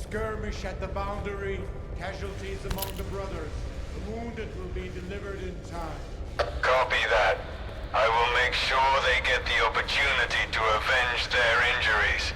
Skirmish at the boundary. Casualties among the brothers. The wounded will be delivered in time. Copy that. I will make sure they get the opportunity to avenge their injuries.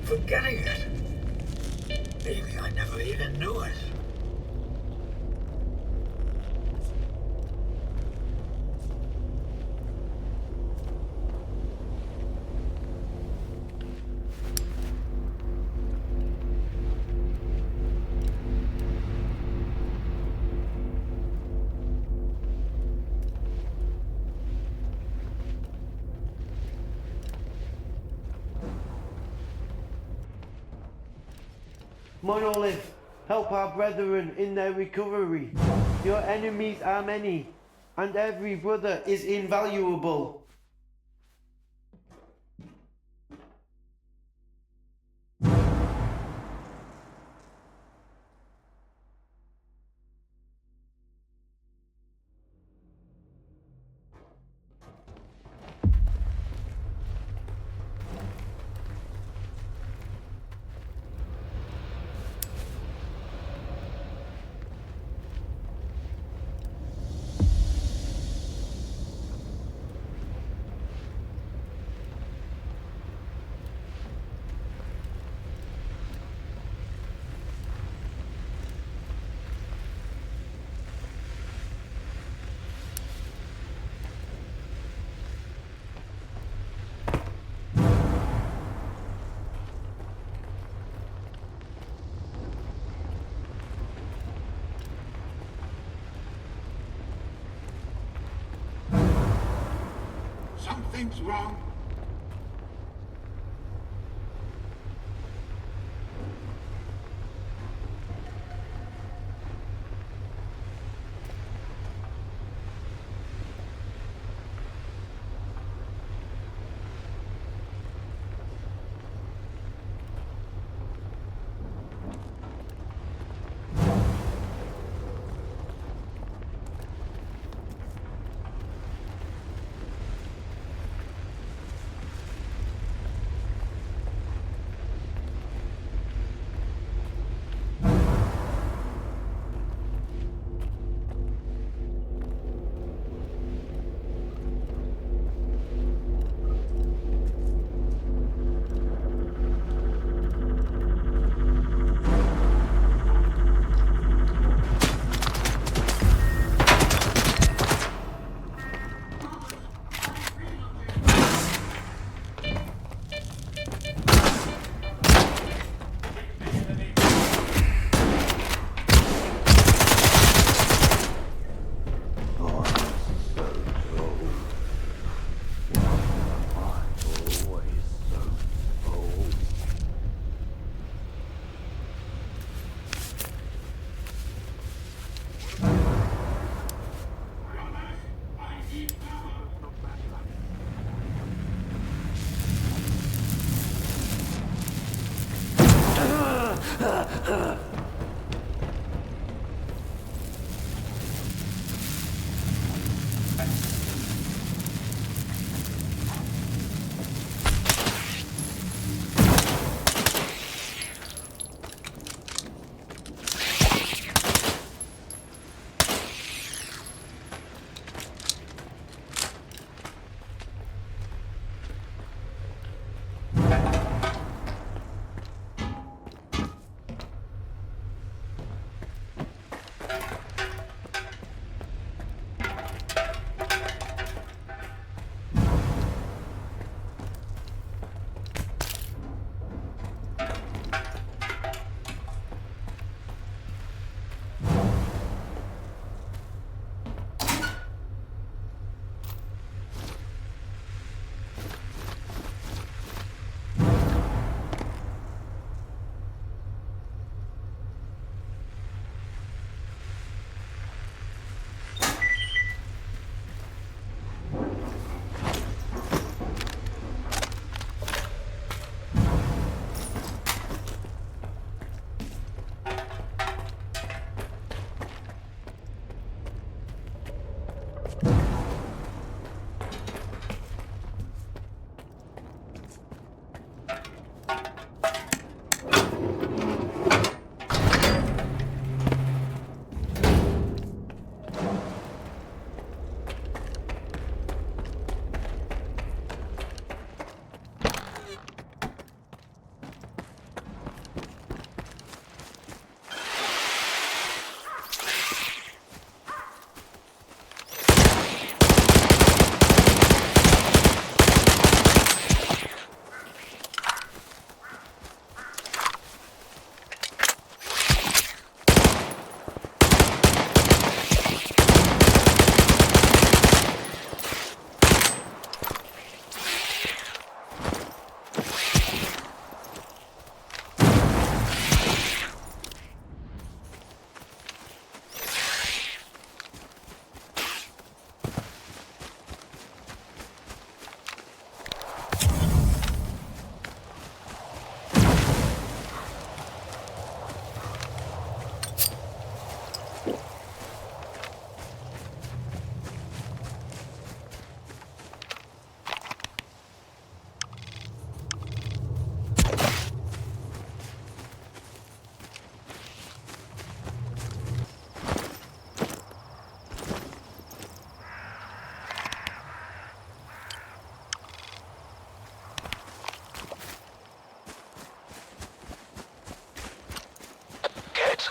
Forgetting it. Maybe I never even knew it. Monolith, help our brethren in their recovery. Your enemies are many, and every brother is invaluable. Something's wrong.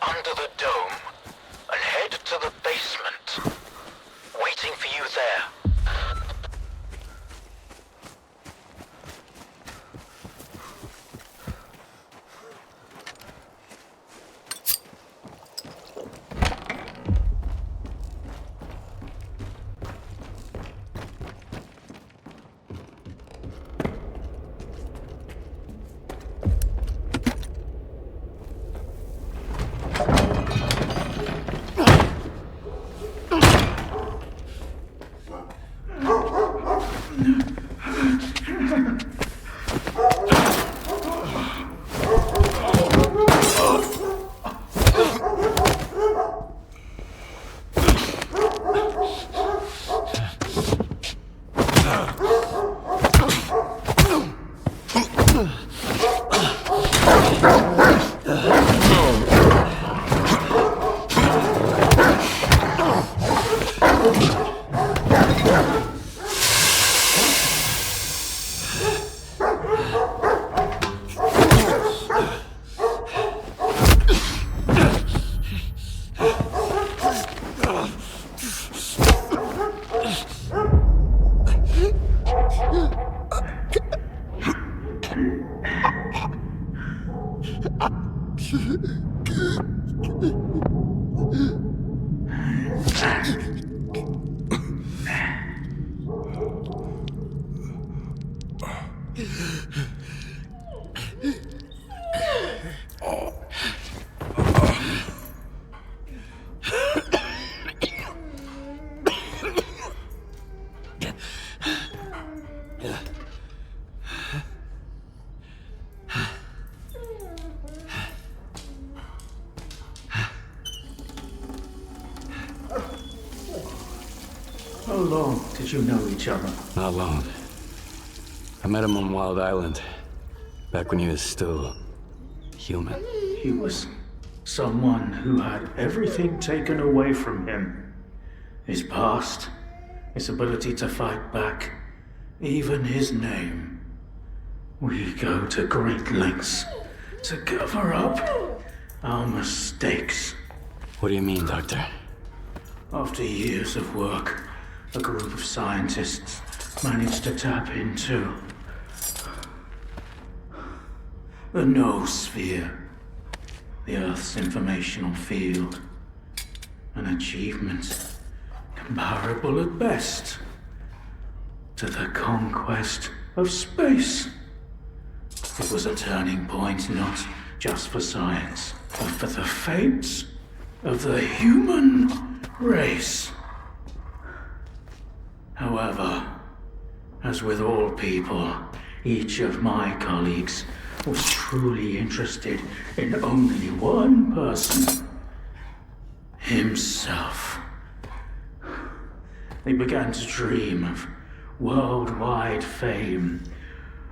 Under the dome and head to the basement. Waiting for you there. did you know each other? Not long. I met him on Wild Island, back when he was still human. He was someone who had everything taken away from him. His past, his ability to fight back, even his name. We go to great lengths to cover up our mistakes. What do you mean, Doctor? After years of work, a group of scientists managed to tap into the noosphere, the Earth's informational field. An achievement comparable at best to the conquest of space. It was a turning point not just for science, but for the fates of the human race. However, as with all people, each of my colleagues was truly interested in only one person. Himself. They began to dream of worldwide fame,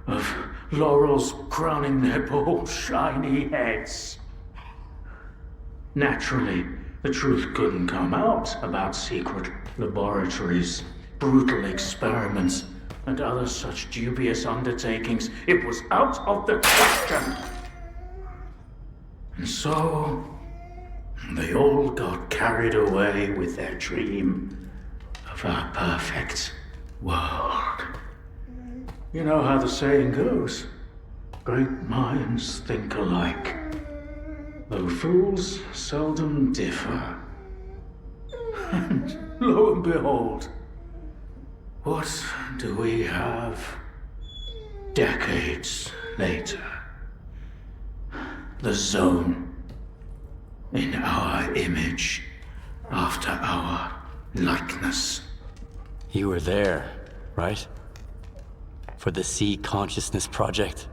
of laurels crowning their bald, shiny heads. Naturally, the truth couldn't come out about secret laboratories, brutal experiments, and other such dubious undertakings. It was out of the question. And so, they all got carried away with their dream of a perfect world. You know how the saying goes, great minds think alike, though fools seldom differ. And lo and behold, what do we have decades later? The Zone, in our image, after our likeness. You were there, right? For the Sea Consciousness Project?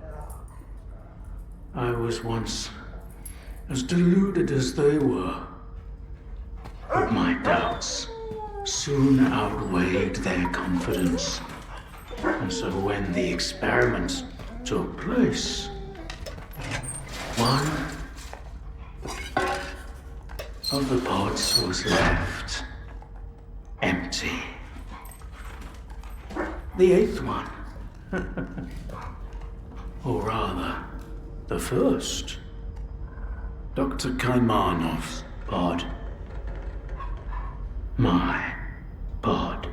I was once as deluded as they were, but my doubts soon outweighed their confidence. And so when the experiment took place, one of the pods was left empty. The eighth one, or rather, the first, Dr. Kaimanov's pod. My pod.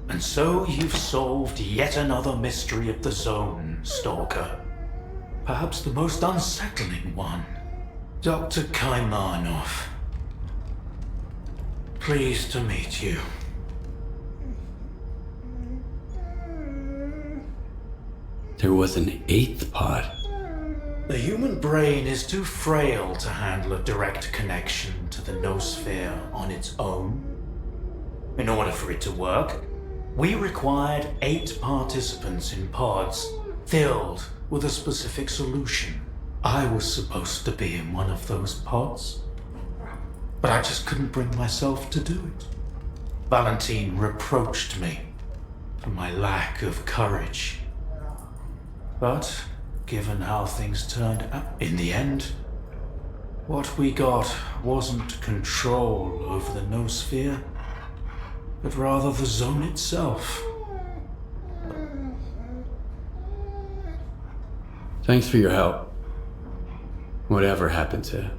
And so you've solved yet another mystery of the Zone, Stalker. Perhaps the most unsettling one. Dr. Kaimanov. Pleased to meet you. There was an eighth pod. The human brain is too frail to handle a direct connection to the noosphere on its own. In order for it to work, we required 8 participants in pods filled with a specific solution. I was supposed to be in one of those pods, but I just couldn't bring myself to do it. Valentine reproached me for my lack of courage. But given how things turned out in the end, what we got wasn't control over the noosphere, but rather the Zone itself. Thanks for your help. Whatever happened to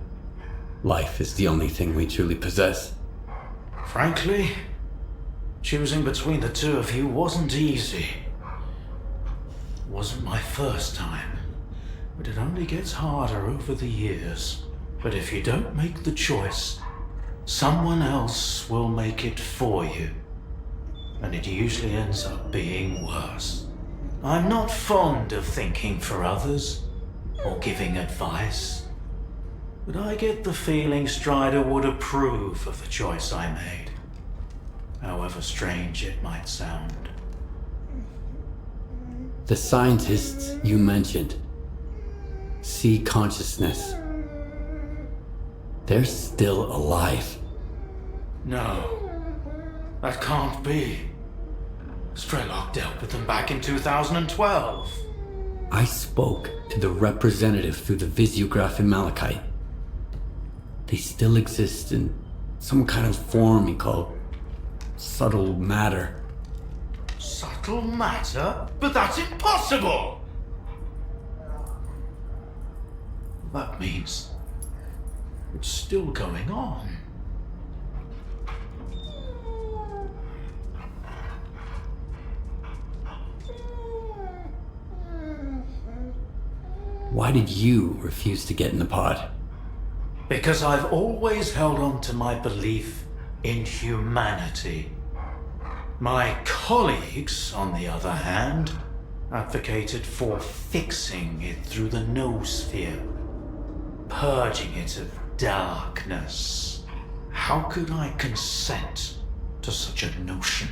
life is the only thing we truly possess. Frankly, choosing between the two of you wasn't easy. It wasn't my first time, but it only gets harder over the years. But if you don't make the choice, someone else will make it for you. And it usually ends up being worse. I'm not fond of thinking for others or giving advice, but I get the feeling Strider would approve of the choice I made, however strange it might sound. The scientists you mentioned, Sea Consciousness, they're still alive. No, that can't be. Strelok dealt with them back in 2012. I spoke to the representative through the Visiograph in Malachite. They still exist in some kind of form he called subtle matter. Subtle matter? But that's impossible! That means it's still going on. Why did you refuse to get in the pod? Because I've always held on to my belief in humanity. My colleagues, on the other hand, advocated for fixing it through the noosphere, purging it of darkness. How could I consent to such a notion?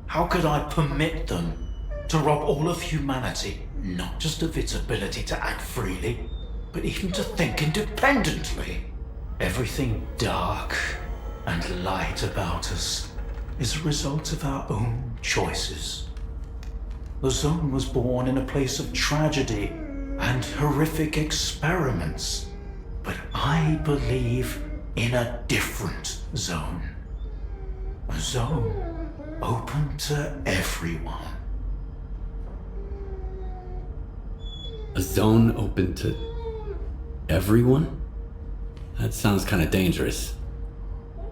How could I permit them to rob all of humanity, not just of its ability to act freely, but even to think independently? Everything dark and light about us is a result of our own choices. The Zone was born in a place of tragedy and horrific experiments, but I believe in a different zone. A zone open to everyone. A zone open to everyone? That sounds kind of dangerous.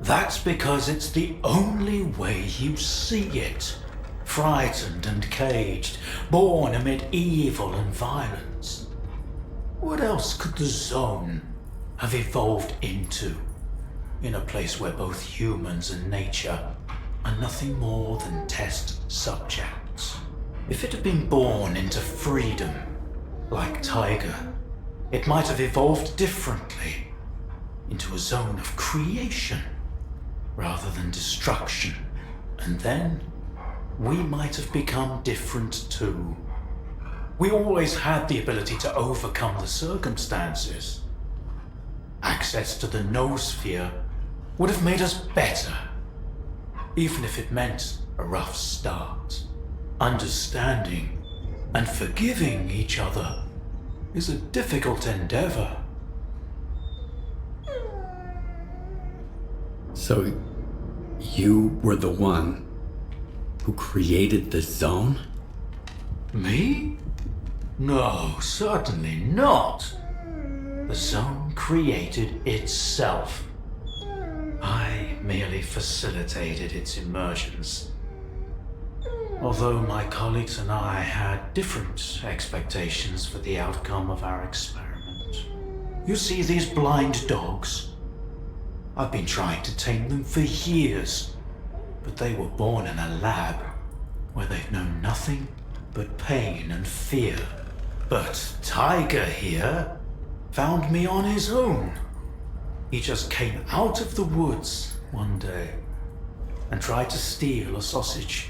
That's because it's the only way you see it. Frightened and caged, born amid evil and violence. What else could the Zone have evolved into? In a place where both humans and nature are nothing more than test subjects. If it had been born into freedom, like Tiger, it might have evolved differently, into a zone of creation, rather than destruction. And then, we might have become different too. We always had the ability to overcome the circumstances. Access to the noosphere would have made us better, even if it meant a rough start. Understanding and forgiving each other is a difficult endeavor. So, you were the one who created the Zone? Me? No, certainly not. The Zone created itself. I merely facilitated its emergence. Although my colleagues and I had different expectations for the outcome of our experiment. You see these blind dogs? I've been trying to tame them for years, but they were born in a lab where they've known nothing but pain and fear. But Tiger here found me on his own. He just came out of the woods one day and tried to steal a sausage.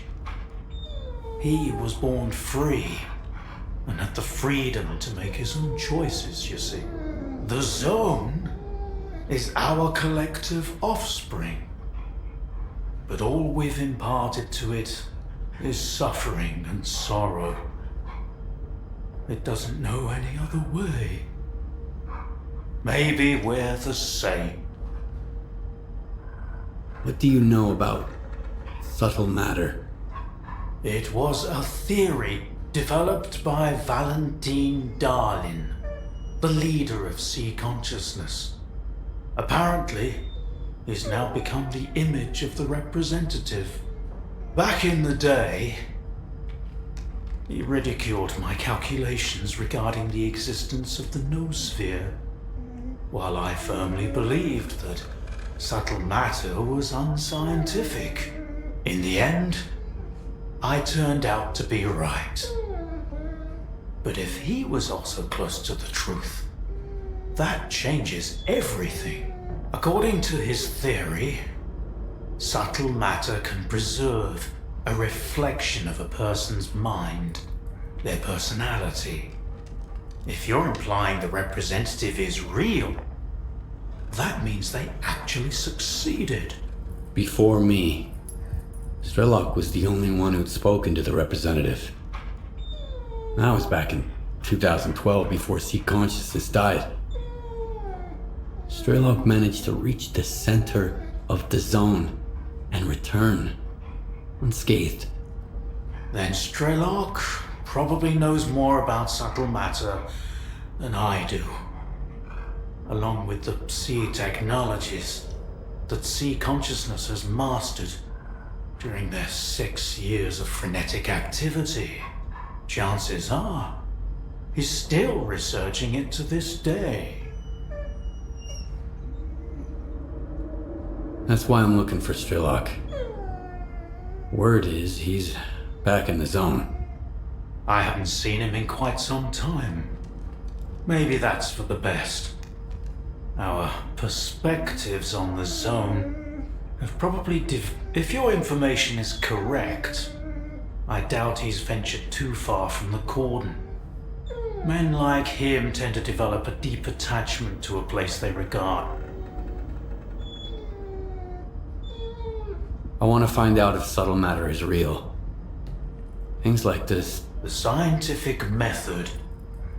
He was born free and had the freedom to make his own choices, you see. The Zone is our collective offspring, but all we've imparted to it is suffering and sorrow. It doesn't know any other way. Maybe we're the same. What do you know about subtle matter? It was a theory developed by Valentine Darlin, the leader of sea consciousness. Apparently, he's now become the image of the representative. Back in the day, he ridiculed my calculations regarding the existence of the noosphere, while I firmly believed that subtle matter was unscientific. In the end, I turned out to be right. But if he was also close to the truth, that changes everything. According to his theory, subtle matter can preserve a reflection of a person's mind, their personality. If you're implying the representative is real, that means they actually succeeded. Before me, Strelok was the only one who'd spoken to the representative. That was back in 2012, before C consciousness died. Strelok managed to reach the center of the zone and return unscathed. Then Strelok probably knows more about subtle matter than I do, along with the sea technologies that sea consciousness has mastered during their 6 years of frenetic activity. Chances are he's still researching it to this day. That's why I'm looking for Strelok. Word is he's back in the zone. I haven't seen him in quite some time. Maybe that's for the best. Our perspectives on the zone have probably if your information is correct, I doubt he's ventured too far from the cordon. Men like him tend to develop a deep attachment to a place they regard. I want to find out if subtle matter is real. Things like this. The scientific method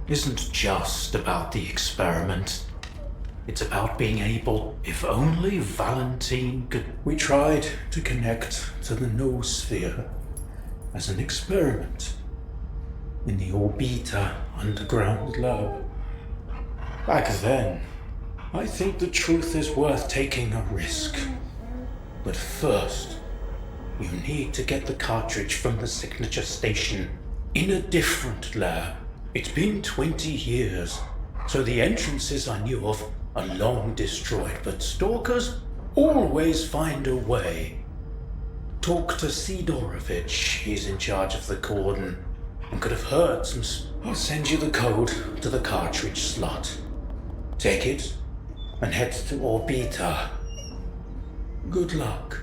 isn't just about the experiment. It's about being able, if only Valentine could... We tried to connect to the noosphere as an experiment in the Orbita underground lab. Back then, I think the truth is worth taking a risk. But first, you need to get the cartridge from the signature station in a different lab. It's been 20 years, so the entrances I knew of are long destroyed, but stalkers always find a way. Talk to Sidorovich, he's in charge of the cordon, and could have heard some... I'll send you the code to the cartridge slot. Take it, and head to Orbita. Good luck.